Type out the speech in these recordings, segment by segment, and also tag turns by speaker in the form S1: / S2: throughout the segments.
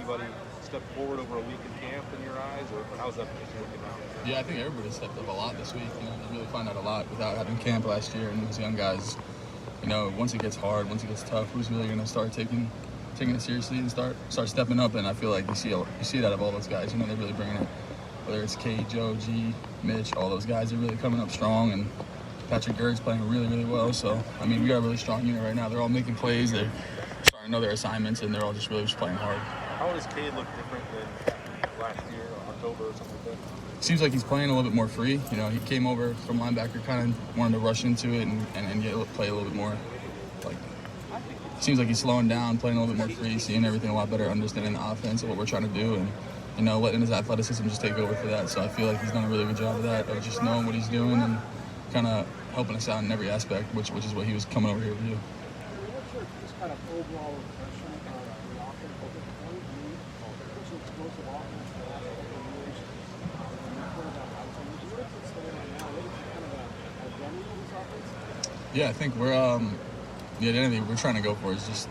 S1: anybody stepped forward over a week in camp in your eyes, or how's that position looking now?
S2: Yeah, I think everybody stepped up a lot this week. You really find out a lot without having camp last year, and those young guys, once it gets hard, once it gets tough, who's really going to start taking it seriously and start stepping up? And I feel like you see it out of all those guys. They're really bringing it. Whether it's K, Joe, G, Mitch, all those guys are really coming up strong, and Patrick Gert's playing really, really well. So, we got a really strong unit right now. They're all making plays. They're starting to know their assignments, and they're all just really playing hard.
S1: How does K look different than last year, October, or something like that?
S2: Seems like he's playing a little bit more free. He came over from linebacker, kind of wanted to rush into it and play a little bit more. Seems like he's slowing down, playing a little bit more free, seeing everything a lot better, understanding the offense and what we're trying to do, and letting his athleticism just take over for that. So I feel like he's done a really good job of that, of just knowing what he's doing and kind of helping us out in every aspect, which is what he was coming over here to do.
S3: What's your just kind of overall impression of the offense over the point? What's your explosive offense the last couple of years? What is it standing right now? What is kind of a identity of this offense?
S2: Yeah, I think we're the identity we're trying to go for is just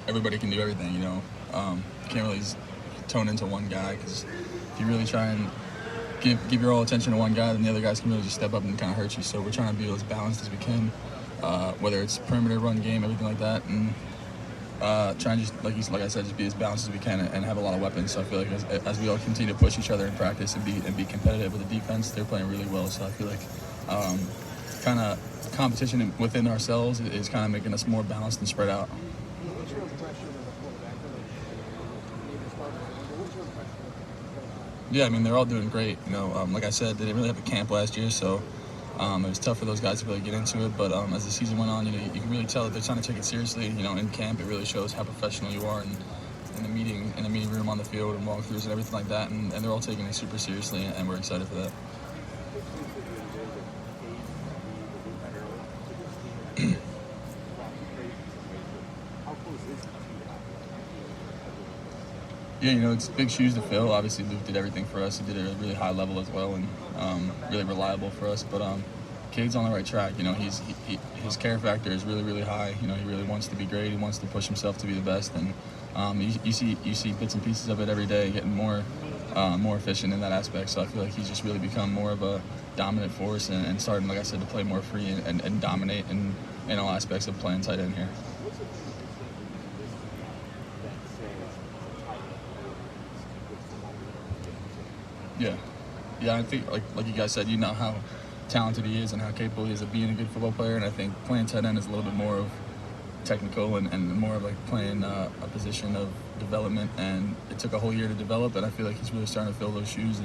S2: everybody can do everything. Can't really tone into one guy, because if you really try and give your all attention to one guy, then the other guys can really just step up and kind of hurt you. So we're trying to be as balanced as we can, whether it's perimeter, run game, everything like that, and trying to just like I said, just be as balanced as we can and have a lot of weapons. So I feel like as we all continue to push each other in practice and be competitive with the defense, they're playing really well. So I feel like kind of competition within ourselves is kind of making us more balanced and spread out.
S3: What's your impression of the quarterback?
S2: Yeah, they're all doing great. Like I said, they didn't really have a camp last year, so it was tough for those guys to really get into it. But as the season went on, you can really tell that they're trying to take it seriously. In camp, it really shows how professional you are in the meeting room, on the field, and walkthroughs and everything like that. And they're all taking it super seriously, and we're excited for that. Yeah, it's big shoes to fill. Obviously, Luke did everything for us. He did it at a really high level as well, and really reliable for us. But Cade's on the right track. His care factor is really, really high. He really wants to be great. He wants to push himself to be the best, and you see bits and pieces of it every day, getting more efficient in that aspect. So I feel like he's just really become more of a dominant force and starting, like I said, to play more free and dominate in all aspects of playing tight end here. Yeah, I think like you guys said, how talented he is and how capable he is of being a good football player, and I think playing tight end is a little bit more of technical and more of like playing a position of development, and it took a whole year to develop, and I feel like he's really starting to fill those shoes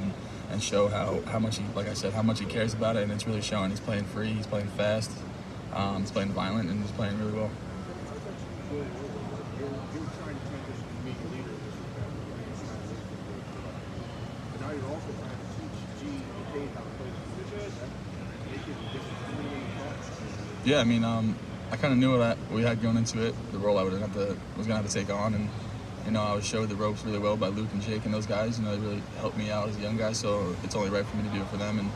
S2: and show how much he, like I said, how much he cares about it, and it's really showing. He's playing free, he's playing fast, he's playing violent, and he's playing really well. Yeah, I kind of knew what we had going into it, the role I was gonna have to take on, and I was showed the ropes really well by Luke and Jake and those guys. They really helped me out as a young guy, so it's only right for me to do it for them.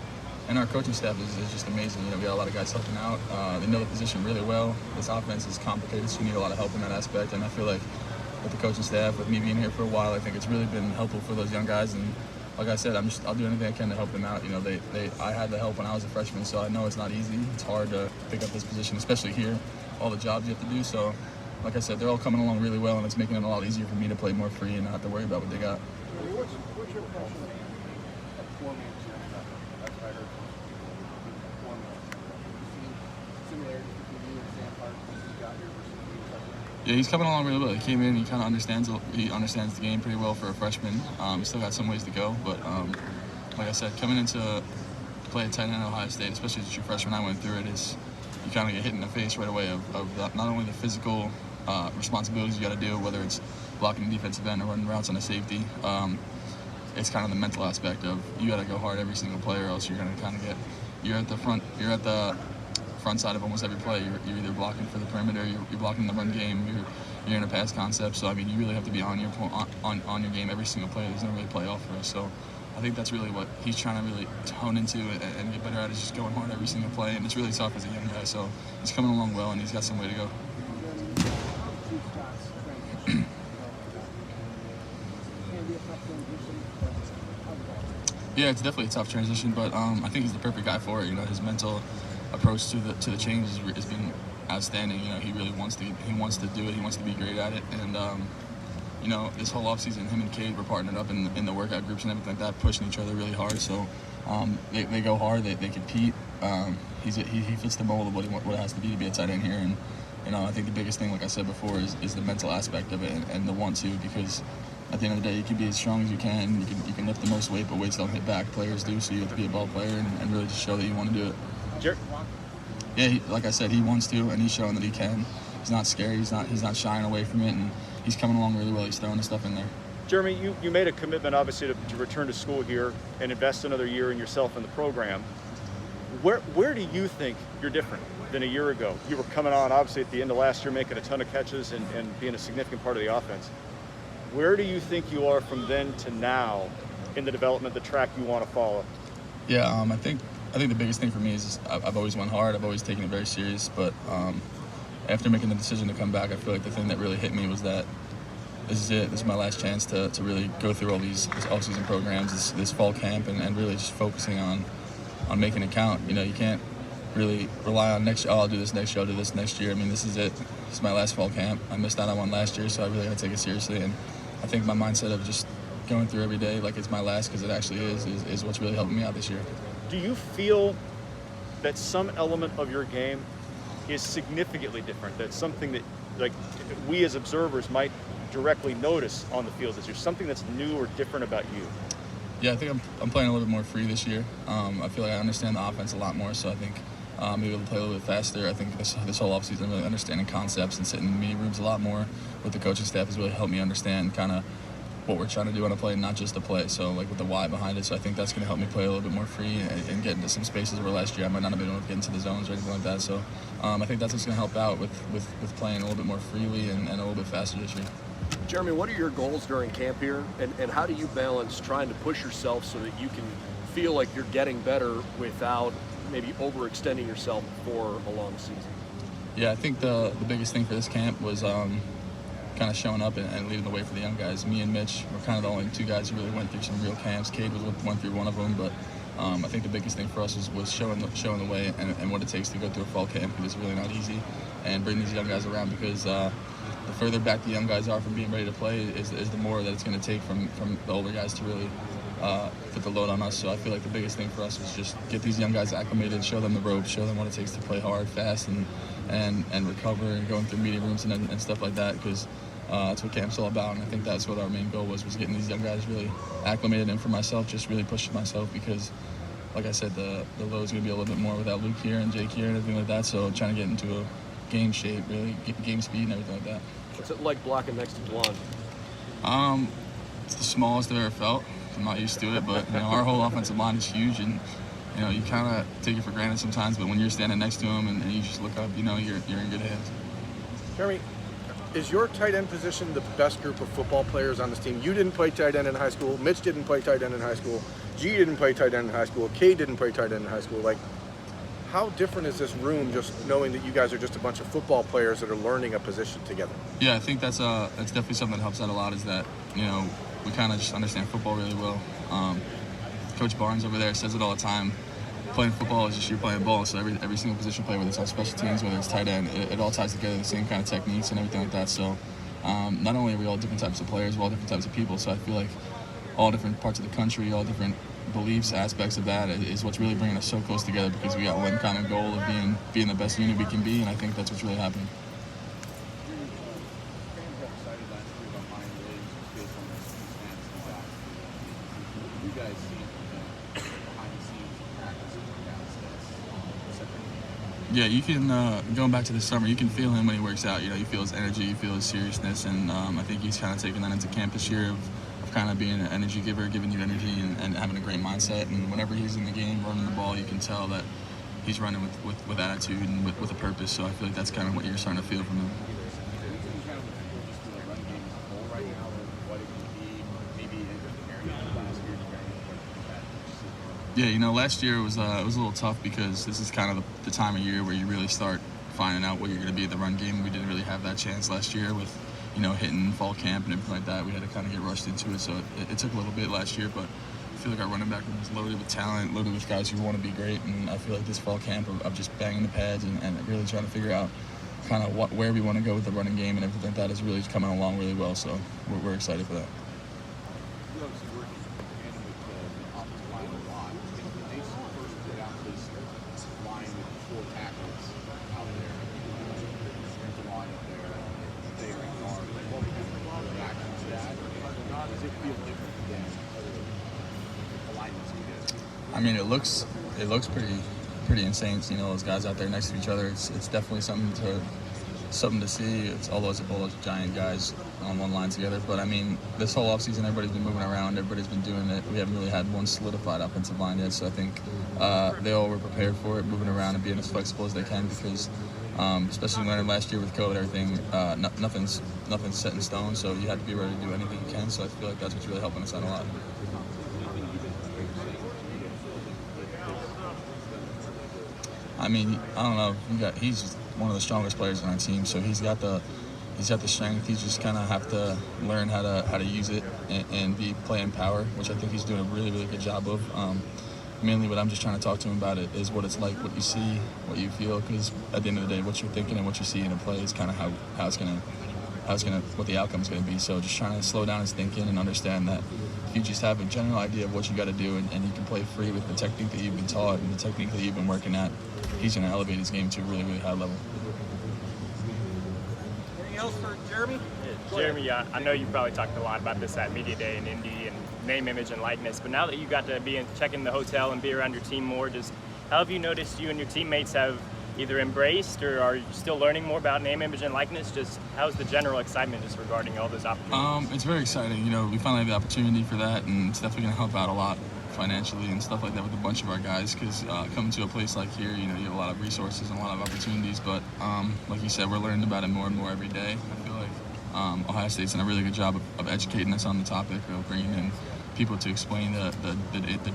S2: And our coaching staff is just amazing. We got a lot of guys helping out. They know the position really well. This offense is complicated, so you need a lot of help in that aspect. And I feel like with the coaching staff, with me being here for a while, I think it's really been helpful for those young guys. And like I said, I'll do anything I can to help them out. I had the help when I was a freshman, so I know it's not easy. It's hard to pick up this position, especially here, all the jobs you have to do. So, like I said, they're all coming along really well, and it's making it a lot easier for me to play more free and not have to worry about what they got.
S3: What's your impression of forming that's what I heard from similarities between you and Sam Hart since he got here versus you?
S2: Yeah, he's coming along really well. He came in, he kind of understands the game pretty well for a freshman. He's still got some ways to go, but like I said, coming into play at tight end at Ohio State, especially as a true freshman, I went through it, is you kind of get hit in the face right away of not only the physical responsibilities you got to do, whether it's blocking the defensive end or running routes on a safety. It's kind of the mental aspect of you got to go hard every single play, or else you're going to kind of you're at the front side of almost every play. You're either blocking for the perimeter, you're blocking the run game, you're in a pass concept. So you really have to be on your game every single play. There's no really play off for us. So I think that's really what he's trying to really hone into and get better at, is just going hard every single play. And it's really tough as a young guy. So he's coming along well, and he's got some way to go.
S3: transition? How did that?
S2: Yeah, it's definitely a tough transition, but I think he's the perfect guy for it. You know, his mental approach to the change is been outstanding. You know, he really wants to do it. He wants to be great at it, and you know, this whole offseason, him and Cade were partnered up in the workout groups and everything like that, pushing each other really hard. So they go hard, they compete. He fits the mold of what it has to be a tight end here. And you know, I think the biggest thing, like I said before, is the mental aspect of it and the want to, because at the end of the day, you can be as strong as you can. You can lift the most weight, but weights don't hit back. Players do, so you have to be a ball player and really just show that you want to do it. Yeah, like I said, he wants to, and he's showing that he can. He's not scared. He's not shying away from it, and he's coming along really well. He's throwing the stuff in there.
S1: Jeremy, you made a commitment, obviously, to return to school here and invest another year in yourself and the program. Where do you think you're different than a year ago? You were coming on, obviously, at the end of last year, making a ton of catches and being a significant part of the offense. Where do you think you are from then to now in the development, the track you want to follow?
S2: Yeah, I think the biggest thing for me is I've always went hard. I've always taken it very serious. But after making the decision to come back, I feel like the thing that really hit me was that this is it. This is my last chance to really go through all these off-season programs, this fall camp, and really just focusing on making it count. You know, you can't really rely on next year. Oh, I'll do this next year. I'll do this next year. I mean, this is it. This is my last fall camp. I missed out on one last year, so I really got to take it seriously. And I think my mindset of just going through every day like it's my last, because it actually is what's really helping me out this year.
S1: Do you feel that some element of your game is significantly different? That's something that, like, we as observers might directly notice on the field. Is there something that's new or different about you?
S2: Yeah, I think I'm playing a little bit more free this year. I feel like I understand the offense a lot more, so I think I'm able to play a little bit faster. I think this whole offseason, really understanding concepts and sitting in the meeting rooms a lot more with the coaching staff has really helped me understand kind of what we're trying to do on a play, not just the play. So, like, with the why behind it. So I think that's going to help me play a little bit more free and get into some spaces where last year I might not have been able to get into the zones or anything like that. So I think that's what's going to help out with playing a little bit more freely and a little bit faster this year.
S4: Jeremy, what are your goals during camp here, and how do you balance trying to push yourself so that you can feel like you're getting better without maybe overextending yourself for a long season?
S2: Yeah, I think the biggest thing for this camp was kind of showing up and leading the way for the young guys. Me and Mitch were kind of the only two guys who really went through some real camps. Cade went through one of them, but I think the biggest thing for us was showing the way and what it takes to go through a fall camp, because it's really not easy, and bring these young guys around, because the further back the young guys are from being ready to play is the more that it's going to take from the older guys to really put the load on us. So I feel like the biggest thing for us was just get these young guys acclimated, show them the ropes, show them what it takes to play hard, fast, and recover, and going through meeting rooms and stuff like that, because that's what camp's all about. And I think that's what our main goal was getting these young guys really acclimated, and for myself, just really pushing myself, because like I said, the load's going to be a little bit more without Luke here and Jake here and everything like that. So trying to get into a game shape, really, get game speed and everything like that.
S4: What's it like blocking next to Dwan?
S2: It's the smallest I've ever felt. I'm not used to it, but you know, our whole offensive line is huge, and you know, you kind of take it for granted sometimes. But when you're standing next to him and you just look up, you know, you're in good hands.
S5: Jeremy, is your tight end position the best group of football players on this team? You didn't play tight end in high school. Mitch didn't play tight end in high school. G didn't play tight end in high school. K didn't play tight end in high school. Like, how different is this room, just knowing that you guys are just a bunch of football players that are learning a position together?
S2: Yeah, I think that's definitely something that helps out a lot, is that, you know, we kind of just understand football really well. Coach Barnes over there says it all the time. Playing football is just you're playing ball, so every single position play, whether it's on special teams, whether it's tight end, it all ties together, the same kind of techniques and everything like that. So not only are we all different types of players, we're all different types of people, so I feel like all different parts of the country, all different beliefs, aspects of that is what's really bringing us so close together, because we got one common goal of being the best unit we can be, and I think that's what's really happening. Yeah, you can, going back to the summer, you can feel him when he works out. You know, you feel his energy, you feel his seriousness, and I think he's kind of taken that into camp this year of kind of being an energy giver, giving you energy and having a great mindset. And whenever he's in the game, running the ball, you can tell that he's running with attitude and with a purpose. So I feel like that's kind of what you're starting to feel from him. Yeah, you know, last year was a little tough, because this is kind of the time of year where you really start finding out what you're going to be at the run game. We didn't really have that chance last year with hitting fall camp and everything like that. We had to kind of get rushed into it, so it took a little bit last year, but I feel like our running back room is loaded with talent, loaded with guys who want to be great, and I feel like this fall camp of just banging the pads and really trying to figure out kind of where we want to go with the running game and everything like that is really coming along really well, so we're excited for that.
S6: You obviously working hand with the offensive line a lot. When they first put out this line with 4 tackles out there, the line up there, they are in guard. What kind of reaction to that? Does it feel different than other alignments you get?
S2: I mean, it looks pretty insane. Those guys out there next to each other. It's definitely something to see. It's all those giant guys on one line together. But I mean, this whole offseason, everybody's been moving around. Everybody's been doing it. We haven't really had one solidified offensive line yet. So I think they all were prepared for it, moving around and being as flexible as they can because, especially learning last year with COVID, everything, nothing's set in stone. So you have to be ready to do anything you can. So I feel like that's what's really helping us out a lot. I mean, I don't know. He's just one of the strongest players on our team, so he's got the strength. He just kind of have to learn how to use it and be playing power, which I think he's doing a really, really good job of. Mainly, what I'm just trying to talk to him about it is what it's like, what you see, what you feel. Because at the end of the day, what you're thinking and what you see in a play is kind of what the outcome's gonna be. So just trying to slow down his thinking and understand that if you just have a general idea of what you got to do and you can play free with the technique that you've been taught and the technique that you've been working at, he's going to elevate his game to a really, really high level.
S3: Anything else for Jeremy?
S7: Jeremy, I know you probably talked a lot about this at Media Day in Indy and name, image, and likeness, but now that you got to check in the hotel and be around your team more, how have you noticed you and your teammates have either embraced or are you still learning more about name, image, and likeness? Just how's the general excitement just regarding all those opportunities?
S2: It's very exciting. We finally have the opportunity for that, and it's definitely going to help out a lot financially and stuff like that with a bunch of our guys because coming to a place like here, you have a lot of resources and a lot of opportunities, but like you said, we're learning about it more and more every day. I feel like Ohio State's done a really good job of educating us on the topic, of bringing in people to explain the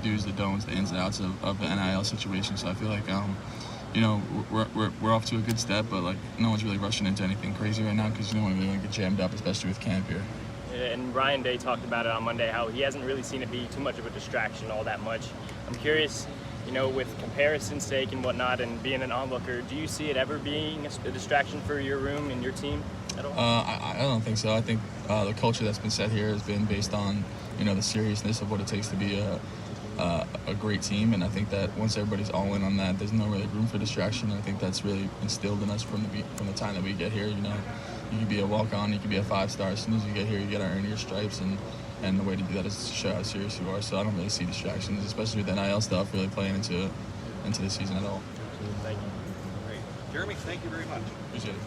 S2: do's, the don'ts, the ins and outs of the NIL situation. So I feel like we're off to a good step, but no one's really rushing into anything crazy right now because no one really want to get jammed up, especially with camp here.
S7: And Ryan Day talked about it on Monday, how he hasn't really seen it be too much of a distraction all that much. I'm curious, with comparison's sake and whatnot and being an onlooker, do you see it ever being a distraction for your room and your team at all?
S2: I don't think so. I think the culture that's been set here has been based on, the seriousness of what it takes to be a great team, and I think that once everybody's all in on that, there's no really room for distraction. I think that's really instilled in us from the time that we get here. You can be a walk-on, you can be a 5-star. As soon as you get here, you got to earn your stripes, and the way to do that is to show how serious you are. So I don't really see distractions, especially with NIL stuff, really playing into the season at all.
S7: Thank you.
S3: Great. Jeremy, thank you very much.
S2: Appreciate it.